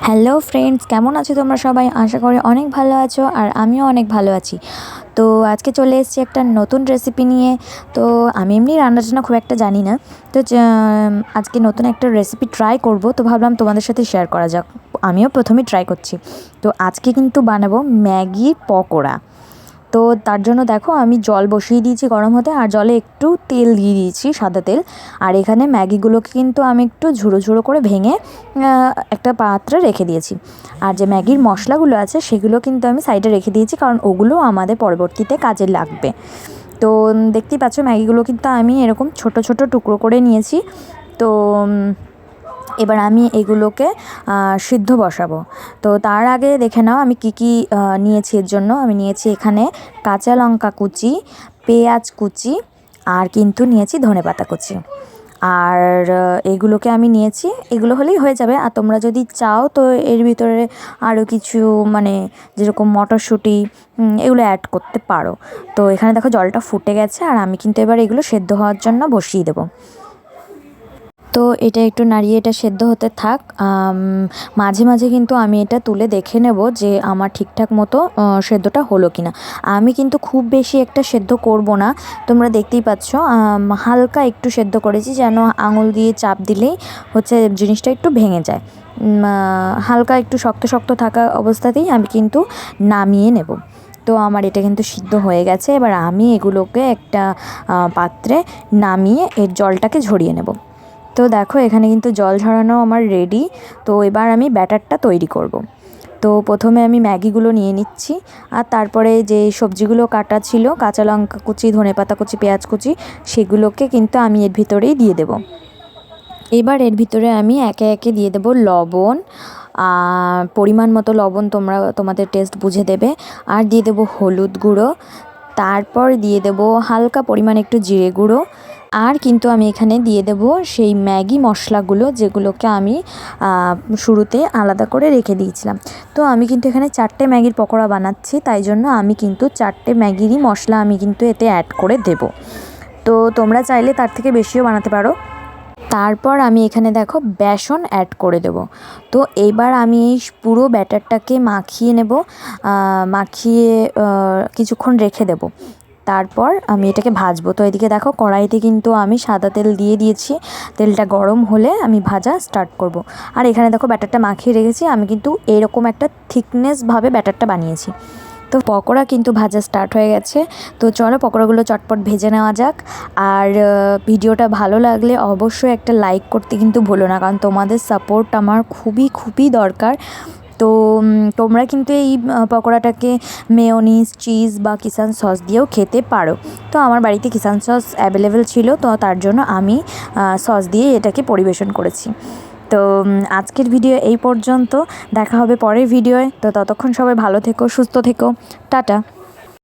Hello friends, কেমন আছো তোমরা সবাই? আশা করি অনেক ভালো আছো আর আমিও অনেক ভালো আছি। তো আজকে চলে এসেছি একটা নতুন রেসিপি নিয়ে। তো আমি এমনি রান্নাটান্না খুব একটা জানি না, তো আজকে নতুন একটা রেসিপি ট্রাই করব, তো ভাবলাম তোমাদের সাথে শেয়ার করা যাক। আমিও প্রথমেই ট্রাই করছি। তো আজকে কিন্তু বানাবো ম্যাগি পকোড়া। তো তার জন্য দেখো আমি জল বসিয়ে দিয়েছি গরম হতে, আর জলে একটু তেল দিয়ে দিয়েছি, সাদা তেল। আর এখানে ম্যাগিগুলোকে কিন্তু আমি একটু ঝুড়ো ঝুড়ো করে ভেঙে একটা পাত্রে রেখে দিয়েছি। আর যে ম্যাগির মশলাগুলো আছে সেগুলো কিন্তু আমি সাইডে রেখে দিয়েছি, কারণ ওগুলো আমাদের পরবর্তীতে কাজে লাগবে। তো দেখতেই পাচ্ছ ম্যাগিগুলো কিন্তু আমি এরকম ছোট ছোট টুকরো করে নিয়েছি। তো এবার আমি এগুলোকে সিদ্ধ বসাবো। তো তার আগে দেখে নাও আমি কি কি নিয়েছি। এর জন্য আমি নিয়েছি এখানে কাঁচা লঙ্কা কুচি, পেঁয়াজ কুচি, আর কিন্তু নিয়েছি ধনেপাতা কুচি। আর এগুলোকে আমি নিয়েছি, এগুলো হলেই হয়ে যাবে। আর তোমরা যদি চাও তো এর ভিতরে আরও কিছু মানে যেরকম মটরশুঁটি এগুলো অ্যাড করতে পারো। তো এখানে দেখো জলটা ফুটে গেছে, আর আমি কিন্তু এবার এগুলো সেদ্ধ হওয়ার জন্য বসিয়ে দেবো। তো এটা একটু নাড়িয়ে এটা সেদ্ধ হতে থাক। মাঝে মাঝে কিন্তু আমি এটা তুলে দেখে নেব যে আমার ঠিকঠাক মতো সেদ্ধটা হলো কি না। আমি কিন্তু খুব বেশি একটা সেদ্ধ করব না, তোমরা দেখতেই পাচ্ছ হালকা একটু সেদ্ধ করেছি, যেন আঙুল দিয়ে চাপ দিলেই হচ্ছে জিনিসটা একটু ভেঙে যায়। হালকা একটু শক্ত শক্ত থাকা অবস্থাতেই আমি কিন্তু নামিয়ে নেব। তো আমার এটা কিন্তু সিদ্ধ হয়ে গেছে। এবার আমি এগুলোকে একটা পাত্রে নামিয়ে এর জলটাকে ঝরিয়ে নেব। তো দেখো এখানে কিন্তু জল ঝরানো আমার রেডি। তো এবার আমি ব্যাটারটা তৈরি করব। তো প্রথমে আমি ম্যাগিগুলো নিয়ে নিচ্ছি, আর তারপরে যে সবজিগুলো কাটা ছিল, কাঁচা লঙ্কা কুচি, ধনেপাতা কুচি, পেঁয়াজ কুচি, সেগুলোকে কিন্তু আমি এর ভিতরেই দিয়ে দেব। এবার এর ভিতরে আমি একে একে দিয়ে দেব লবণ, পরিমাণ মতো লবণ তোমরা তোমাদের টেস্ট বুঝে দেবে। আর দিয়ে দেব হলুদ গুঁড়ো, তারপর দিয়ে দেব হালকা পরিমাণ একটু জিরে গুঁড়ো। আর কিন্তু আমি এখানে দিয়ে দেব সেই ম্যাগি মশলাগুলো, যেগুলোকে আমি শুরুতে আলাদা করে রেখে দিয়েছিলাম। তো আমি কিন্তু এখানে 4টে ম্যাগির পকোড়া বানাচ্ছি, তাই জন্য আমি কিন্তু 4টে ম্যাগিরই মশলা আমি কিন্তু এতে অ্যাড করে দেব। তো তোমরা চাইলে তার থেকে বেশিও বানাতে পারো। তারপর আমি এখানে দেখো বেসন অ্যাড করে দেব। তো এইবার আমি এই পুরো ব্যাটারটাকে মাখিয়ে নেব, মাখিয়ে কিছুক্ষণ রেখে দেব। তারপর আমি এটাকে ভাজবো। তো এদিকে দেখো কড়াইতে কিন্তু আমি সাদা তেল দিয়ে দিয়েছি, তেলটা গরম হলে আমি ভাজা স্টার্ট করব। আর এখানে দেখো ব্যাটারটা মাখিয়ে রেখেছি, আমি কিন্তু এরকম একটা থিকনেসভাবে ব্যাটারটা বানিয়েছি। তো পকোড়া কিন্তু ভাজা স্টার্ট হয়ে গেছে। তো চলো পকোড়াগুলো চটপট ভেজে নেওয়া যাক। আর ভিডিওটা ভালো লাগলে অবশ্যই একটা লাইক করতে কিন্তু ভুলো না, কারণ তোমাদের সাপোর্ট আমার খুবই খুবই দরকার। তো তোমরা কিন্তু এই পকোড়াটাকে মেয়োনিজ, চিজ বা কিষান সস দিয়েও খেতে পারো। তো আমার বাড়িতে কিষান সস অ্যাভেলেবেল ছিল, তো তার জন্য আমি সস দিয়ে এটাকে পরিবেশন করেছি। তো আজকের ভিডিও এই পর্যন্ত, দেখা হবে পরের ভিডিওয়। তো ততক্ষণ সবাই ভালো থেকো, সুস্থ থেকো, টাটা।